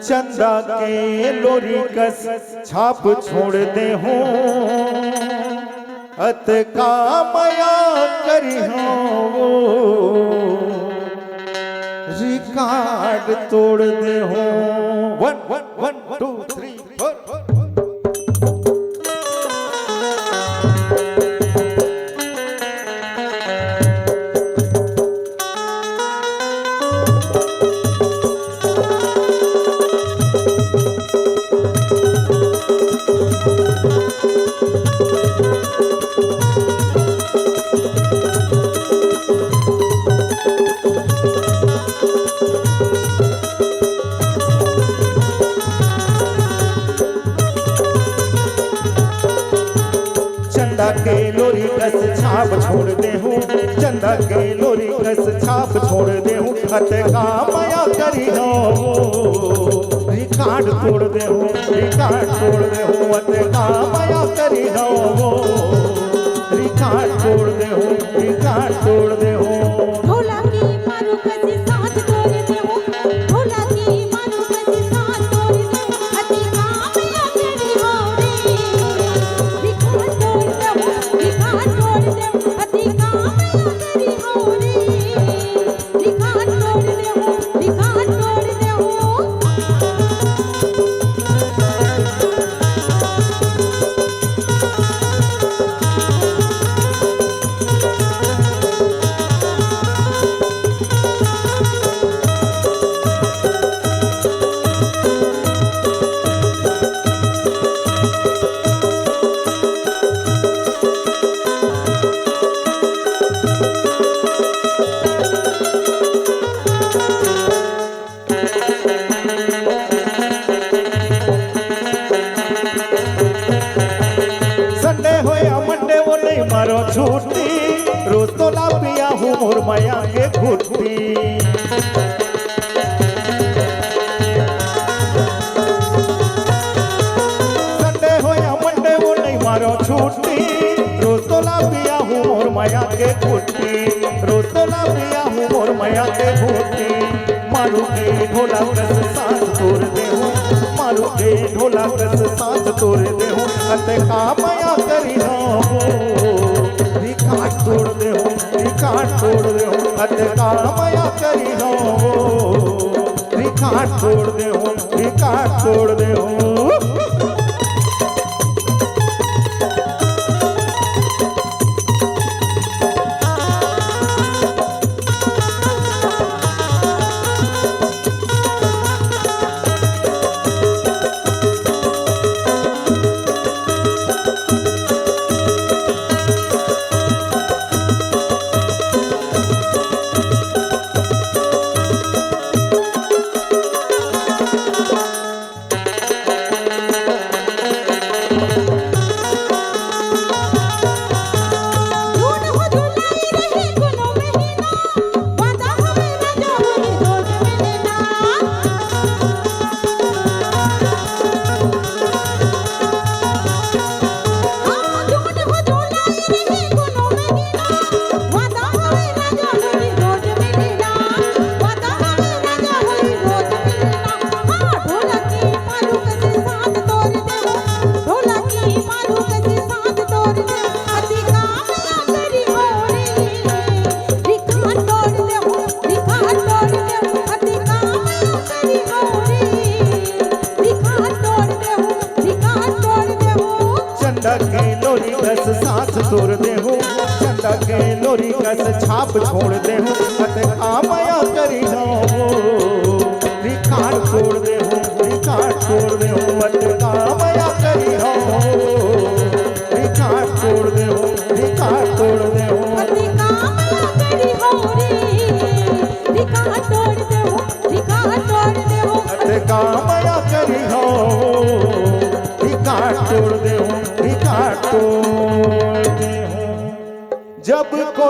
चंदा के लोरी कस छाप छोड़ दे हो अत का मया करी हो रिकॉर्ड तोड़ दे हो 1 1 1 2 3 4 चंदा के लोरी कस छाप छोड़ दे हूँ चंदा के लोरी कस छाप छोड़ दे हूँ हत का माया करी हो रिकॉर्ड तोड़ दे हूँ रिकॉर्ड तोड़ दे हूँ हत का माया करी हो रिकॉर्ड तोड़ दे हूँ रिकॉर्ड तोड़ दे हूँ ढोला की मारू कसी साथ तोड़ दे हूँ ढोला की मारू कसी साथ तोड़ दे अति का माया करी हो रिकॉर्ड तोड़ दे रिकॉर्ड तोड़ दे अति का माया करी हो रिकॉर्ड तोड़ दे रिकॉर्ड तोड़ दे संडे हो या मंडे वो नहीं मारो छुट्टी रोज तो ला पिया हूँ मोर माया के घुट्टी संडे हो या मंडे वो नहीं मारो छुट्टी रोज तो ला पिया हूँ मोर माया के घुट्टी रोज तो ला पिया हूँ मोर माया के घुट्टी मारू के ढोला कस सांस तोड़ दे हूँ मारू के ढोला कस सांस तोड़ दे हूँ अत का माया करी हो रिकॉर्ड तोड़ दे हूँ रिकॉर्ड तोड़ दे हूँ अत का माया करी हो रिकॉर्ड तोड़ दे हूँ रिकॉर्ड तोड़ दे हूँ चंदा के लोरी कस सांस तोड़ दे हूँ चंदा के लोरी कस छाप छोड़ दे हूँ अत का माया करी हो रिकॉर्ड तोड़ दे हूँ रिकॉर्ड तोड़ दे हूँ अत का माया करी हो रिकॉर्ड तोड़ दे हूँ रिकॉर्ड तोड़ दे हूँ अति का माया करी हो रिकॉर्ड तोड़ दे रिकॉर्ड तोड़ दे अत का माया करी हो रिकॉर्ड तोड़ दे हूँ रिकॉर्ड तोड़ दे हूँ जब को